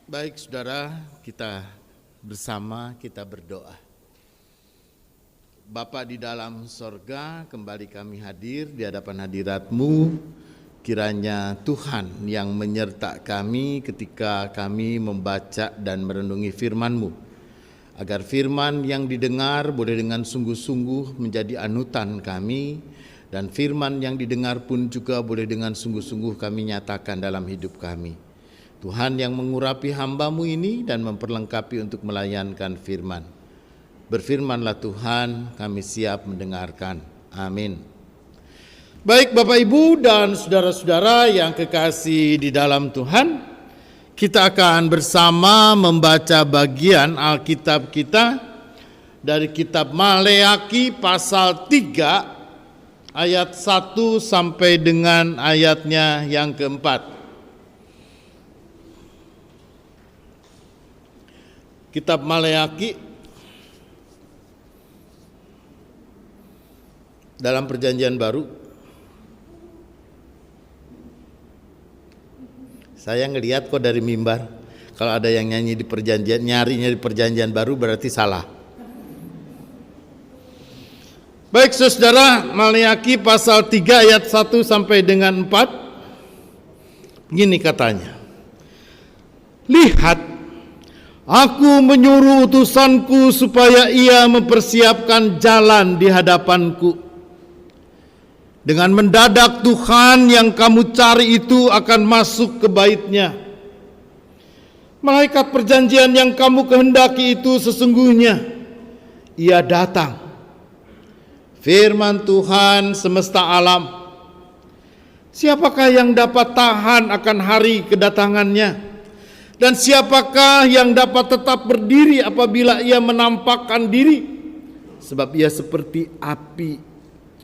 Baik saudara, kita bersama kita berdoa. Bapa di dalam sorga, kembali kami hadir di hadapan hadirat-Mu. Kiranya Tuhan yang menyertai kami ketika kami membaca dan merenungi firman-Mu, agar firman yang didengar boleh dengan sungguh-sungguh menjadi anutan kami, dan firman yang didengar pun juga boleh dengan sungguh-sungguh kami nyatakan dalam hidup kami. Tuhan yang mengurapi hamba-Mu ini dan memperlengkapi untuk melayankan firman. Berfirmanlah Tuhan, kami siap mendengarkan. Amin. Baik Bapak Ibu dan saudara-saudara yang kekasih di dalam Tuhan, kita akan bersama membaca bagian Alkitab kita dari kitab Maleaki pasal 3 ayat 1 sampai dengan ayatnya yang keempat. Kitab Maleaki dalam Perjanjian Baru. Saya ngelihat kok dari mimbar, kalau ada yang nyanyi di perjanjian, nyarinya di Perjanjian Baru berarti salah. Baik saudara, Maleaki pasal 3 ayat 1 sampai dengan 4. Begini katanya. Lihat, aku menyuruh utusanku supaya ia mempersiapkan jalan di hadapanku. Dengan mendadak Tuhan yang kamu cari itu akan masuk ke bait-Nya. Malaikat perjanjian yang kamu kehendaki itu sesungguhnya ia datang. Firman Tuhan semesta alam. Siapakah yang dapat tahan akan hari kedatangannya? Dan siapakah yang dapat tetap berdiri apabila ia menampakkan diri? Sebab ia seperti api,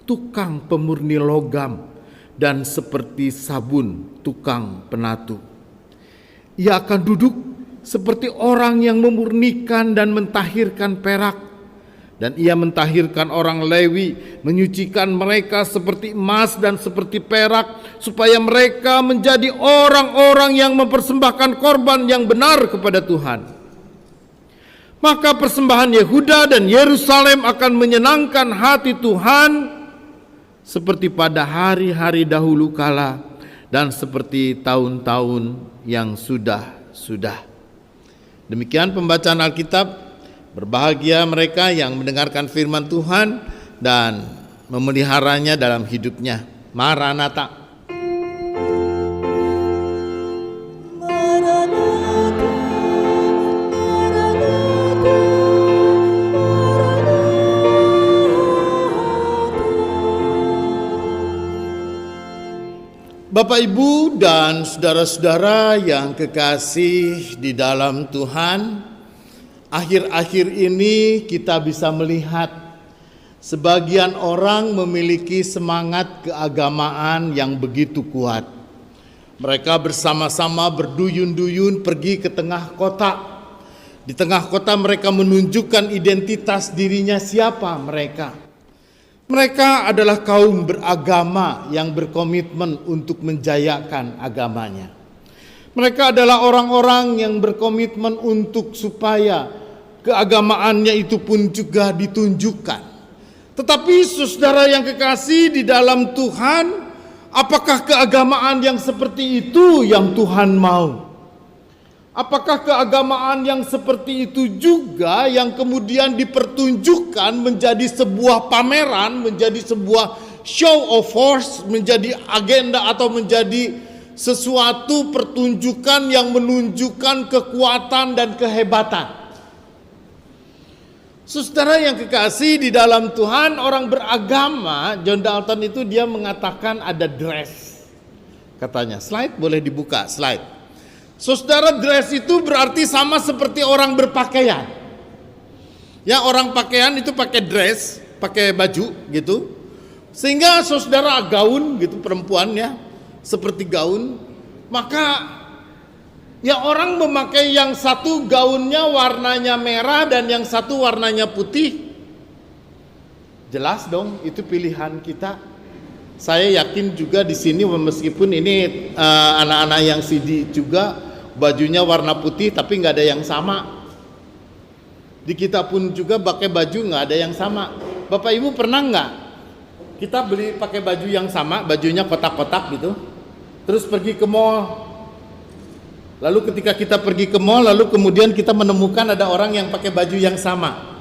tukang pemurni logam, dan seperti sabun, tukang penatu. Ia akan duduk seperti orang yang memurnikan dan mentahirkan perak. Dan ia mentahirkan orang Lewi, menyucikan mereka seperti emas dan seperti perak, supaya mereka menjadi orang-orang yang mempersembahkan korban yang benar kepada Tuhan. Maka persembahan Yehuda dan Yerusalem akan menyenangkan hati Tuhan, seperti pada hari-hari dahulu kala, dan seperti tahun-tahun yang sudah. Demikian pembacaan Alkitab. Berbahagia mereka yang mendengarkan firman Tuhan dan memeliharanya dalam hidupnya. Maranatha. Bapak Ibu dan saudara-saudara yang kekasih di dalam Tuhan, akhir-akhir ini kita bisa melihat sebagian orang memiliki semangat keagamaan yang begitu kuat. Mereka bersama-sama berduyun-duyun pergi ke tengah kota. Di tengah kota mereka menunjukkan identitas dirinya siapa mereka. Mereka adalah kaum beragama yang berkomitmen untuk menjayakan agamanya. Mereka adalah orang-orang yang berkomitmen untuk supaya keagamaannya itu pun juga ditunjukkan. Tetapi saudara yang kekasih di dalam Tuhan, apakah keagamaan yang seperti itu yang Tuhan mau? Apakah keagamaan yang seperti itu juga yang kemudian dipertunjukkan menjadi sebuah pameran, menjadi sebuah show of force, menjadi agenda atau menjadi sesuatu pertunjukan yang menunjukkan kekuatan dan kehebatan? Saudara yang kekasih di dalam Tuhan, orang beragama, John Dalton itu dia mengatakan ada dress. Katanya, slide boleh dibuka, slide. Saudara, dress itu berarti sama seperti orang berpakaian. Ya, orang pakaian itu pakai dress, pakai baju gitu. Sehingga saudara gaun gitu perempuannya seperti gaun, maka ya orang memakai yang satu gaunnya warnanya merah dan yang satu warnanya putih. Jelas dong itu pilihan kita. Saya yakin juga di sini meskipun ini anak-anak yang CD juga bajunya warna putih tapi nggak ada yang sama. Di kita pun juga pakai baju nggak ada yang sama. Bapak Ibu pernah nggak kita beli pakai baju yang sama, bajunya kotak-kotak gitu, terus pergi ke mall. Lalu ketika kita pergi ke mall, lalu kemudian kita menemukan ada orang yang pakai baju yang sama.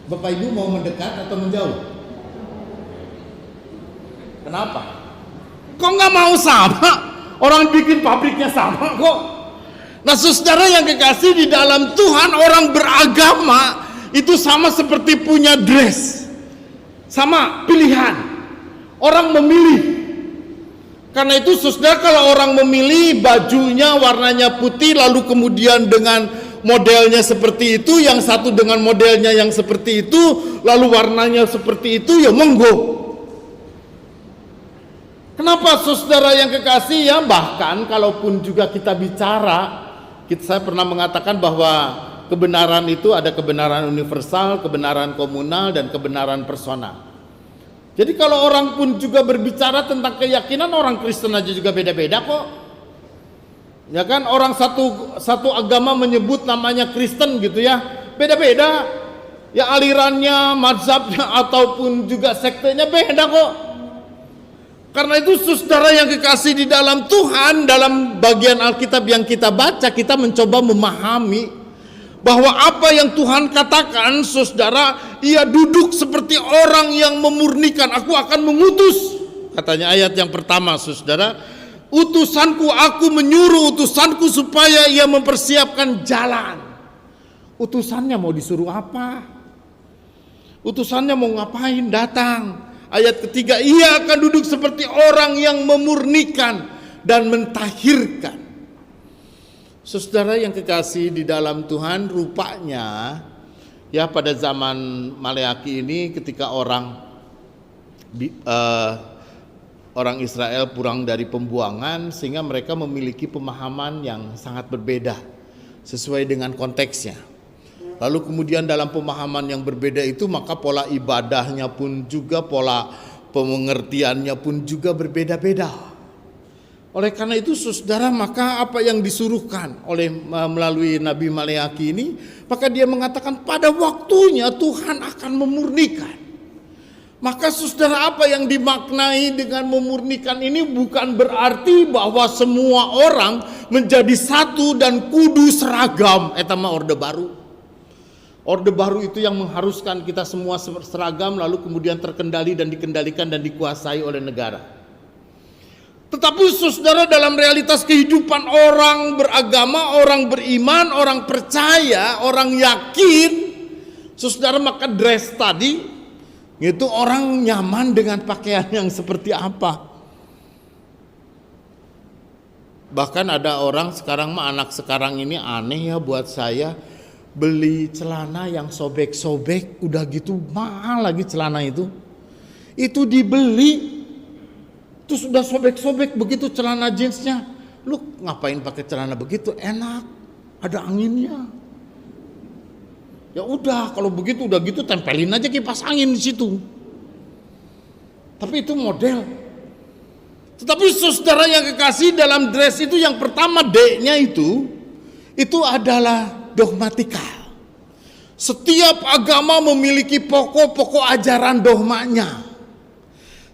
Bapak Ibu mau mendekat atau menjauh? Kenapa? Kok nggak mau sama? Orang bikin pabriknya sama kok. Nah saudara yang kekasih di dalam Tuhan, orang beragama itu sama seperti punya dress, sama pilihan. Orang memilih. Karena itu saudara, kalau orang memilih bajunya warnanya putih, lalu kemudian dengan modelnya seperti itu, yang satu dengan modelnya yang seperti itu, lalu warnanya seperti itu, ya monggo. Kenapa saudara yang kekasih ya? Bahkan kalaupun juga kita bicara, saya pernah mengatakan bahwa kebenaran itu ada kebenaran universal, kebenaran komunal, dan kebenaran personal. Jadi kalau orang pun juga berbicara tentang keyakinan, orang Kristen aja juga beda-beda kok. Ya kan, orang satu agama menyebut namanya Kristen gitu ya, beda-beda. Ya alirannya, mazhabnya ataupun juga sektenya beda kok. Karena itu saudara yang kekasih di dalam Tuhan, dalam bagian Alkitab yang kita baca, kita mencoba memahami bahwa apa yang Tuhan katakan, saudara, ia duduk seperti orang yang memurnikan. Aku akan mengutus, katanya ayat yang pertama, saudara. Utusanku, aku menyuruh utusanku supaya ia mempersiapkan jalan. Utusannya mau disuruh apa? Utusannya mau ngapain? Datang. Ayat ketiga, ia akan duduk seperti orang yang memurnikan dan mentahirkan. Saudara yang kekasih di dalam Tuhan, rupanya ya pada zaman Maleaki ini ketika orang Israel pulang dari pembuangan, sehingga mereka memiliki pemahaman yang sangat berbeda sesuai dengan konteksnya. Lalu kemudian dalam pemahaman yang berbeda itu, maka pola ibadahnya pun juga, pola pengertiannya pun juga berbeda-beda. Oleh karena itu saudara, maka apa yang disuruhkan melalui Nabi Maleaki ini, maka dia mengatakan pada waktunya Tuhan akan memurnikan. Maka saudara, apa yang dimaknai dengan memurnikan ini bukan berarti bahwa semua orang menjadi satu dan kudu seragam. Eta mah orde baru. Orde baru itu yang mengharuskan kita semua seragam, lalu kemudian terkendali dan dikendalikan dan dikuasai oleh negara. Tetapi saudara, dalam realitas kehidupan orang beragama, orang beriman, orang percaya, orang yakin, saudara, maka dress tadi itu orang nyaman dengan pakaian yang seperti apa. Bahkan ada orang sekarang, anak sekarang ini aneh ya buat saya, beli celana yang sobek-sobek, udah gitu mahal lagi celana itu dibeli. Terus udah sobek-sobek begitu celana jeansnya. Lu ngapain pakai celana begitu? Enak, ada anginnya. Ya udah, kalau begitu udah gitu tempelin aja kipas angin di situ. Tapi itu model. Tetapi saudara yang kekasih, dalam dress itu yang pertama D-nya itu adalah dogmatikal. Setiap agama memiliki pokok-pokok ajaran dogmanya.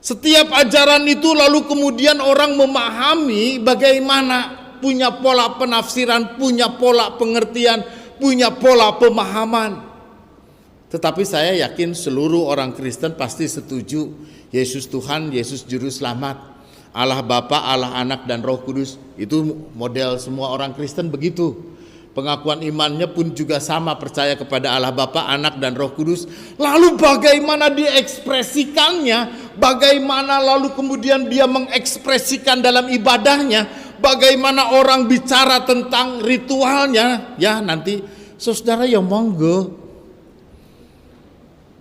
Setiap ajaran itu lalu kemudian orang memahami bagaimana, punya pola penafsiran, punya pola pengertian, punya pola pemahaman. Tetapi saya yakin seluruh orang Kristen pasti setuju Yesus Tuhan, Yesus Juru Selamat, Allah Bapa, Allah Anak, dan Roh Kudus. Itu model semua orang Kristen begitu. Pengakuan imannya pun juga sama, percaya kepada Allah Bapa, Anak, dan Roh Kudus. Lalu bagaimana diekspresikannya, bagaimana lalu kemudian dia mengekspresikan dalam ibadahnya, bagaimana orang bicara tentang ritualnya, ya nanti saudara ya monggo,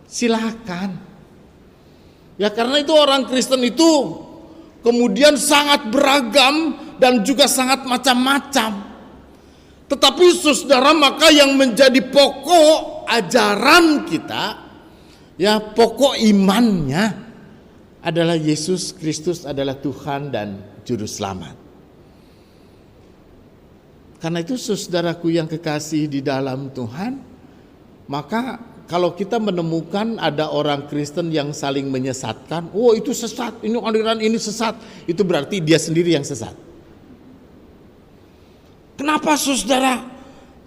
silakan. Ya karena itu orang Kristen itu kemudian sangat beragam dan juga sangat macam-macam. Tetapi saudara, maka yang menjadi pokok ajaran kita, ya pokok imannya adalah Yesus Kristus adalah Tuhan dan Juru Selamat. Karena itu saudaraku yang kekasih di dalam Tuhan, maka kalau kita menemukan ada orang Kristen yang saling menyesatkan, oh itu sesat, ini aliran ini sesat, itu berarti dia sendiri yang sesat. Kenapa saudara?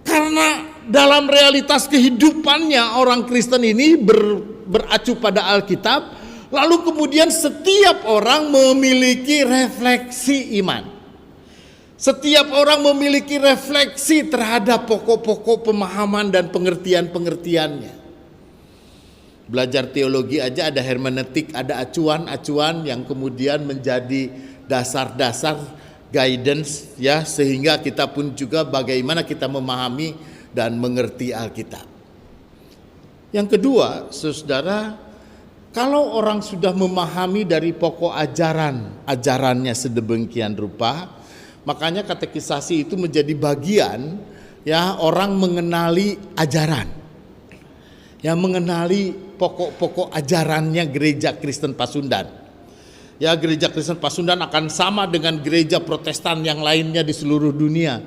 Karena dalam realitas kehidupannya orang Kristen ini beracu pada Alkitab, lalu kemudian setiap orang memiliki refleksi iman. Setiap orang memiliki refleksi terhadap pokok-pokok pemahaman dan pengertian-pengertiannya. Belajar teologi aja ada hermeneutik, ada acuan-acuan yang kemudian menjadi dasar-dasar guidance ya, sehingga kita pun juga bagaimana kita memahami dan mengerti Alkitab. Yang kedua, saudara, kalau orang sudah memahami dari pokok ajarannya sedemikian rupa, makanya katekisasi itu menjadi bagian ya, orang mengenali ajaran. Ya, mengenali pokok-pokok ajarannya gereja Kristen Pasundan. Ya, gereja Kristen Pasundan akan sama dengan gereja Protestan yang lainnya di seluruh dunia.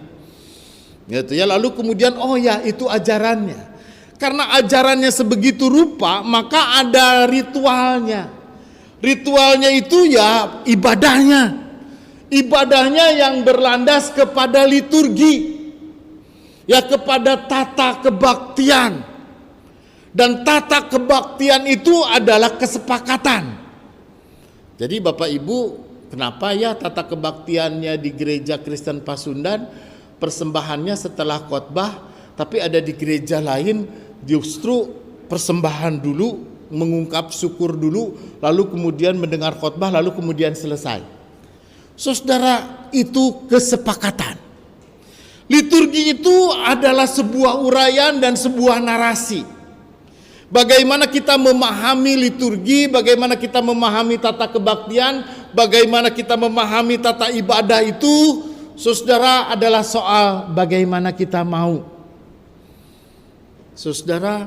Gitu ya, lalu kemudian oh ya itu ajarannya. Karena ajarannya sebegitu rupa, maka ada ritualnya. Ritualnya itu ya ibadahnya. Ibadahnya yang berlandas kepada liturgi, ya kepada tata kebaktian. Dan tata kebaktian itu adalah kesepakatan. Jadi Bapak Ibu, kenapa ya tata kebaktiannya di gereja Kristen Pasundan persembahannya setelah khotbah, tapi ada di gereja lain justru persembahan dulu, mengungkap syukur dulu, lalu kemudian mendengar khotbah, lalu kemudian selesai. Saudara, itu kesepakatan. Liturgi itu adalah sebuah uraian dan sebuah narasi. Bagaimana kita memahami liturgi, bagaimana kita memahami tata kebaktian, bagaimana kita memahami tata ibadah itu, saudara, adalah soal bagaimana kita mau. Saudara,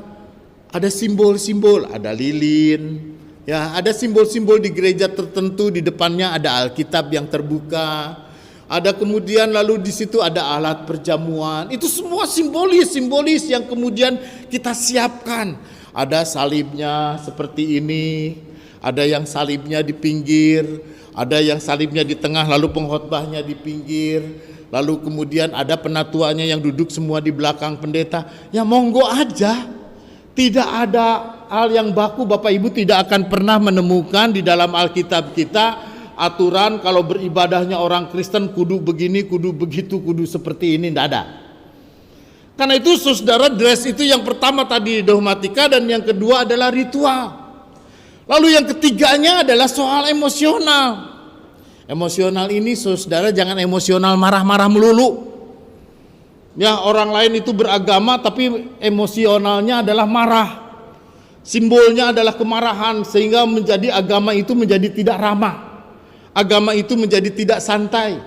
ada simbol-simbol, ada lilin, ya, ada simbol-simbol di gereja tertentu, di depannya ada Alkitab yang terbuka. Ada kemudian lalu di situ ada alat perjamuan. Itu semua simbolis yang kemudian kita siapkan. Ada salibnya seperti ini, ada yang salibnya di pinggir, ada yang salibnya di tengah, lalu pengkhotbahnya di pinggir. Lalu kemudian ada penatuannya yang duduk semua di belakang pendeta. Ya monggo aja. Tidak ada hal yang baku, Bapak Ibu tidak akan pernah menemukan di dalam Alkitab kita aturan kalau beribadahnya orang Kristen kudu begini, kudu begitu, kudu seperti ini, tidak ada. Karena itu saudara, dress itu yang pertama tadi dogmatika, dan yang kedua adalah ritual. Lalu yang ketiganya adalah soal emosional. Emosional ini saudara jangan emosional marah-marah melulu. Ya, orang lain itu beragama tapi emosionalnya adalah marah. Simbolnya adalah kemarahan, sehingga menjadi agama itu menjadi tidak ramah. Agama itu menjadi tidak santai.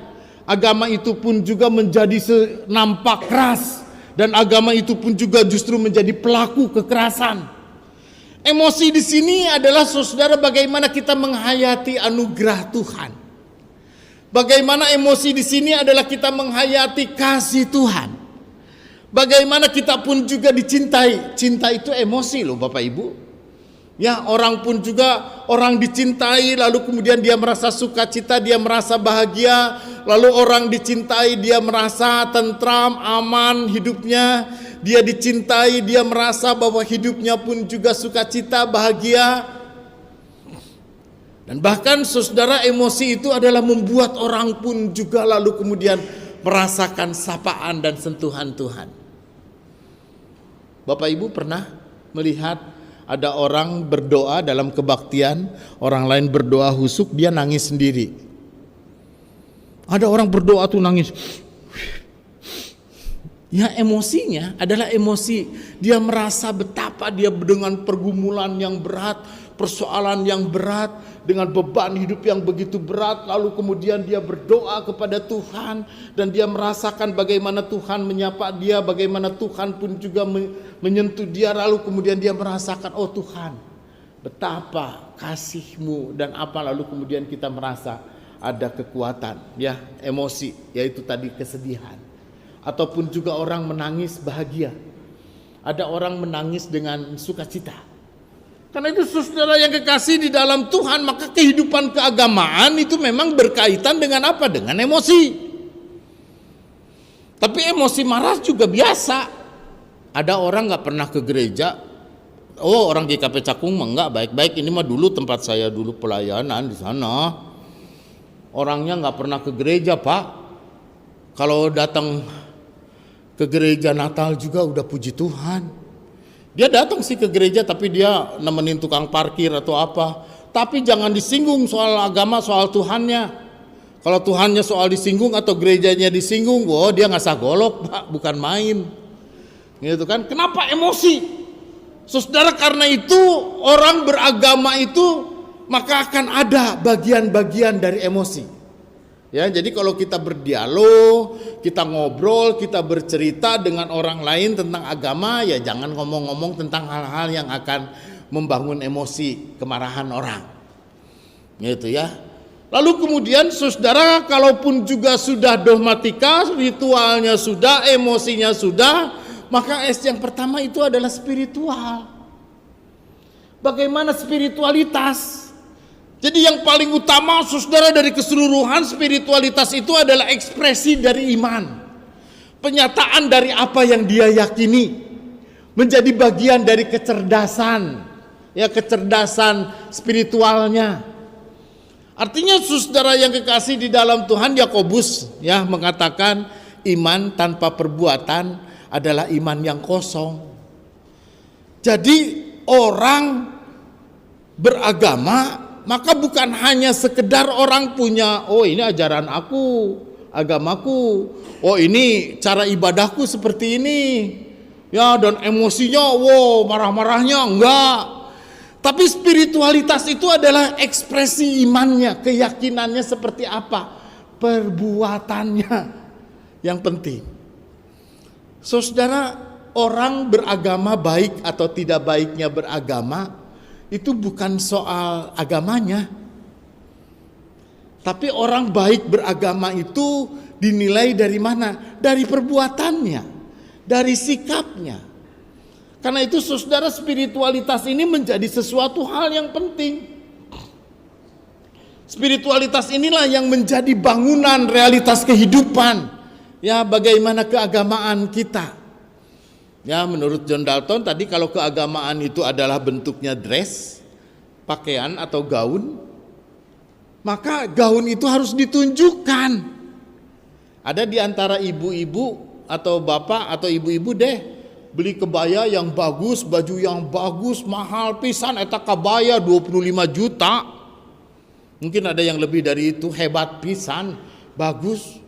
Agama itu pun juga menjadi nampak keras, dan agama itu pun juga justru menjadi pelaku kekerasan. Emosi di sini adalah saudara bagaimana kita menghayati anugerah Tuhan. Bagaimana emosi di sini adalah kita menghayati kasih Tuhan. Bagaimana kita pun juga dicintai. Cinta itu emosi loh Bapak Ibu. Ya, orang pun juga orang dicintai, lalu kemudian dia merasa sukacita, dia merasa bahagia. Lalu orang dicintai, dia merasa tentram, aman hidupnya. Dia dicintai, dia merasa bahwa hidupnya pun juga sukacita, bahagia. Dan bahkan saudara, emosi itu adalah membuat orang pun juga lalu kemudian merasakan sapaan dan sentuhan Tuhan. Bapak Ibu pernah melihat ada orang berdoa dalam kebaktian, orang lain berdoa husuk, dia nangis sendiri. Ada orang berdoa tuh nangis. Ya, emosinya adalah emosi. Dia merasa betapa dia dengan pergumulan yang berat, persoalan yang berat, dengan beban hidup yang begitu berat, lalu kemudian dia berdoa kepada Tuhan, dan dia merasakan bagaimana Tuhan menyapa dia, bagaimana Tuhan pun juga menyentuh dia, lalu kemudian dia merasakan, oh Tuhan, betapa kasih-Mu, dan apa, lalu kemudian kita merasa ada kekuatan, ya, emosi, yaitu tadi kesedihan. ataupun juga orang menangis bahagia. Ada orang menangis dengan sukacita. Karena itu saudara yang kekasih di dalam Tuhan, maka kehidupan keagamaan itu memang berkaitan dengan apa? Dengan emosi. Tapi emosi marah juga biasa. Ada orang nggak pernah ke gereja. Oh, orang GKP Cakung mah enggak, baik-baik. Ini mah dulu tempat saya dulu pelayanan di sana. Orangnya nggak pernah ke gereja, Pak. Kalau datang ke gereja Natal juga udah puji Tuhan. Dia datang sih ke gereja, tapi dia nemenin tukang parkir atau apa. Tapi jangan disinggung soal agama, soal Tuhannya. Kalau Tuhannya soal disinggung atau gerejanya disinggung, oh dia ngasah golok, Pak, bukan main. Gitu kan? Kenapa emosi? Saudara, karena itu orang beragama itu maka akan ada bagian-bagian dari emosi. Ya, jadi kalau kita berdialog, kita ngobrol, kita bercerita dengan orang lain tentang agama, ya jangan ngomong-ngomong tentang hal-hal yang akan membangun emosi, kemarahan orang. Gitu ya. Lalu kemudian saudara, kalaupun juga sudah dogmatika, ritualnya sudah, emosinya sudah, maka yang pertama itu adalah spiritual. Bagaimana spiritualitas? Jadi yang paling utama saudara dari keseluruhan spiritualitas itu adalah ekspresi dari iman. Penyataan dari apa yang dia yakini. Menjadi bagian dari kecerdasan. Ya, kecerdasan spiritualnya. Artinya saudara yang kekasih di dalam Tuhan, Yakobus ya mengatakan iman tanpa perbuatan adalah iman yang kosong. Jadi orang beragama maka bukan hanya sekedar orang punya, oh ini ajaran aku, agamaku, oh ini cara ibadahku seperti ini, ya dan emosinya, wow marah-marahnya enggak. Tapi spiritualitas itu adalah ekspresi imannya, keyakinannya seperti apa, perbuatannya yang penting. Saudara, orang beragama baik atau tidak baiknya beragama itu bukan soal agamanya. Tapi orang baik beragama itu dinilai dari mana? Dari perbuatannya, dari sikapnya. Karena itu saudara, spiritualitas ini menjadi sesuatu hal yang penting. Spiritualitas inilah yang menjadi bangunan realitas kehidupan. Ya, bagaimana keagamaan kita. Ya, menurut John Dalton tadi kalau keagamaan itu adalah bentuknya dress, pakaian atau gaun, maka gaun itu harus ditunjukkan. Ada di antara ibu-ibu atau bapak atau ibu-ibu deh beli kebaya yang bagus, baju yang bagus, mahal pisan, eta kabaya 25 juta. Mungkin ada yang lebih dari itu, hebat pisan, bagus,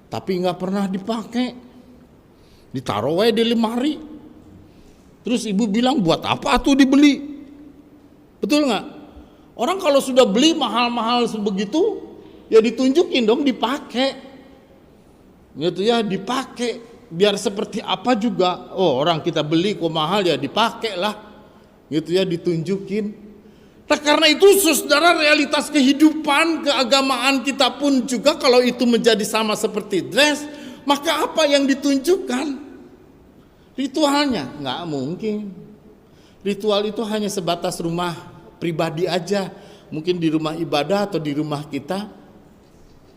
tapi nggak pernah dipakai. Ditaruh aja di lemari. Terus ibu bilang, buat apa tuh dibeli? Betul nggak? Orang kalau sudah beli mahal-mahal sebegitu, ya ditunjukin dong, dipakai. Gitu ya, dipakai. Biar seperti apa juga, oh orang kita beli kok mahal ya dipakai lah, gitu ya, ditunjukin. Nah karena itu saudara, realitas kehidupan keagamaan kita pun juga kalau itu menjadi sama seperti dress, maka apa yang ditunjukkan? Ritualnya nggak mungkin. Ritual itu hanya sebatas rumah pribadi aja, mungkin di rumah ibadah atau di rumah kita.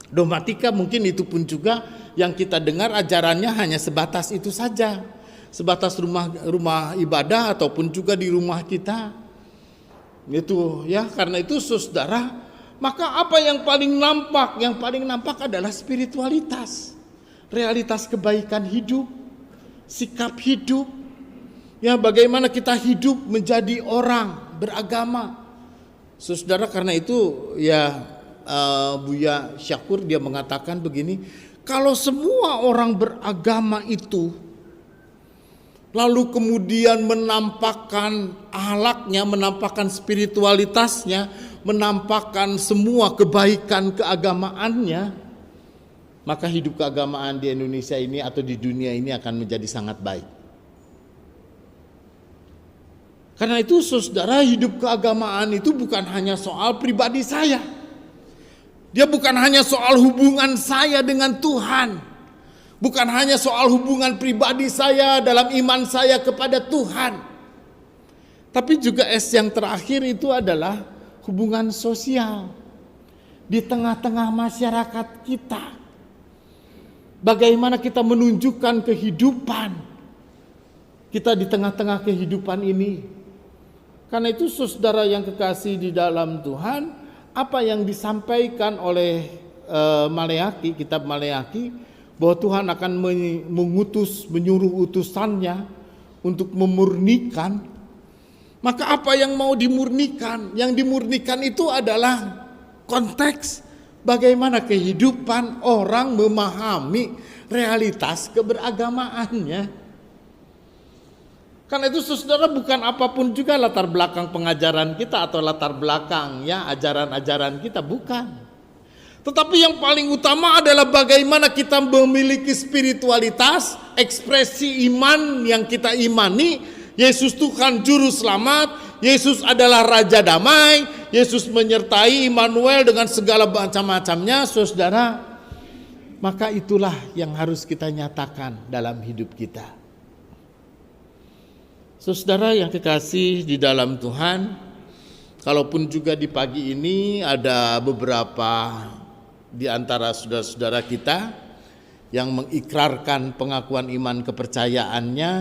Dogmatika mungkin itu pun juga yang kita dengar ajarannya hanya sebatas itu saja, sebatas rumah ibadah ataupun juga di rumah kita. Itu ya, karena itu saudara, maka apa yang paling nampak? Yang paling nampak adalah spiritualitas, realitas kebaikan hidup, sikap hidup. Ya, bagaimana kita hidup menjadi orang beragama. Saudara, karena itu ya Buya Syakur dia mengatakan begini, kalau semua orang beragama itu lalu kemudian menampakkan akhlaknya, menampakkan spiritualitasnya, menampakkan semua kebaikan keagamaannya, maka hidup keagamaan di Indonesia ini atau di dunia ini akan menjadi sangat baik. Karena itu saudara, hidup keagamaan itu bukan hanya soal pribadi saya. Dia bukan hanya soal hubungan saya dengan Tuhan. Bukan hanya soal hubungan pribadi saya dalam iman saya kepada Tuhan, tapi juga yang terakhir itu adalah hubungan sosial di tengah-tengah masyarakat kita. Bagaimana kita menunjukkan kehidupan kita di tengah-tengah kehidupan ini. Karena itu saudara yang kekasih di dalam Tuhan, apa yang disampaikan oleh Maleaki, kitab Maleaki, bahwa Tuhan akan menyuruh utusannya untuk memurnikan. Maka apa yang mau dimurnikan? Yang dimurnikan itu adalah konteks bagaimana kehidupan orang memahami realitas keberagamaannya. Karena itu saudara, bukan apapun juga latar belakang pengajaran kita atau latar belakangnya ajaran-ajaran kita, bukan. Tetapi yang paling utama adalah bagaimana kita memiliki spiritualitas, ekspresi iman yang kita imani. Yesus Tuhan Juru Selamat, Yesus adalah Raja Damai, Yesus menyertai Immanuel dengan segala macam-macamnya, saudara. Maka itulah yang harus kita nyatakan dalam hidup kita. Saudara yang kekasih di dalam Tuhan, kalaupun juga di pagi ini ada beberapa di antara saudara-saudara kita yang mengikrarkan pengakuan iman kepercayaannya,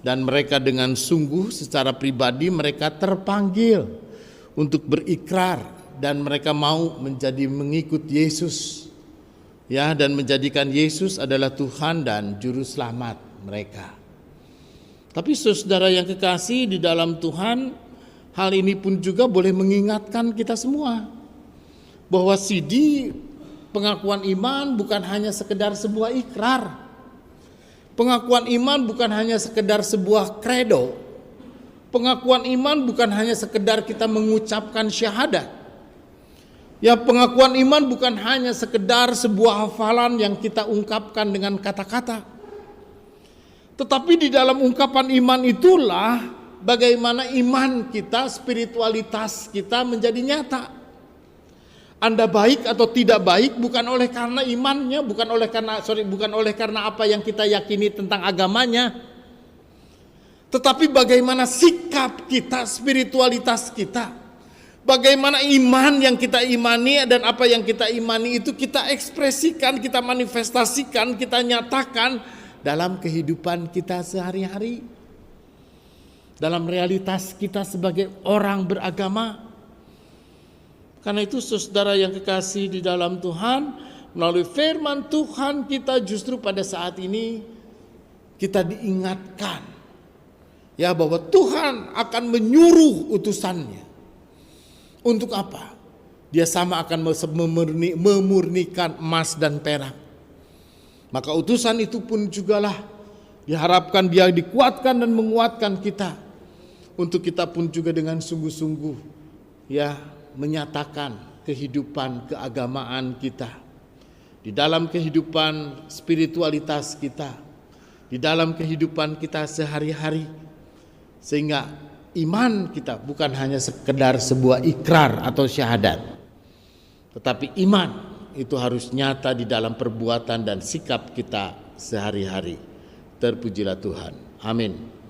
dan mereka dengan sungguh secara pribadi mereka terpanggil untuk berikrar dan mereka mau menjadi mengikut Yesus, ya, dan menjadikan Yesus adalah Tuhan dan Juru Selamat mereka. Tapi saudara yang kekasih di dalam Tuhan, hal ini pun juga boleh mengingatkan kita semua bahwa pengakuan iman bukan hanya sekedar sebuah ikrar. Pengakuan iman bukan hanya sekedar sebuah kredo. Pengakuan iman bukan hanya sekedar kita mengucapkan syahadat. Ya, pengakuan iman bukan hanya sekedar sebuah hafalan yang kita ungkapkan dengan kata-kata. Tetapi di dalam ungkapan iman itulah bagaimana iman kita, spiritualitas kita menjadi nyata. Anda baik atau tidak baik bukan oleh karena imannya, bukan oleh karena apa yang kita yakini tentang agamanya. Tetapi bagaimana sikap kita, spiritualitas kita. Bagaimana iman yang kita imani dan apa yang kita imani itu kita ekspresikan, kita manifestasikan, kita nyatakan dalam kehidupan kita sehari-hari. Dalam realitas kita sebagai orang beragama. Karena itu saudara yang kekasih di dalam Tuhan, melalui firman Tuhan kita justru pada saat ini kita diingatkan ya bahwa Tuhan akan menyuruh utusannya. Untuk apa? Dia sama akan memurnikan emas dan perak. Maka utusan itu pun jugalah diharapkan dia dikuatkan dan menguatkan kita. Untuk kita pun juga dengan sungguh-sungguh ya menyatakan kehidupan keagamaan kita di dalam kehidupan spiritualitas kita, di dalam kehidupan kita sehari-hari, sehingga iman kita bukan hanya sekedar sebuah ikrar atau syahadat, tetapi iman itu harus nyata di dalam perbuatan dan sikap kita sehari-hari. Terpujilah Tuhan. Amin.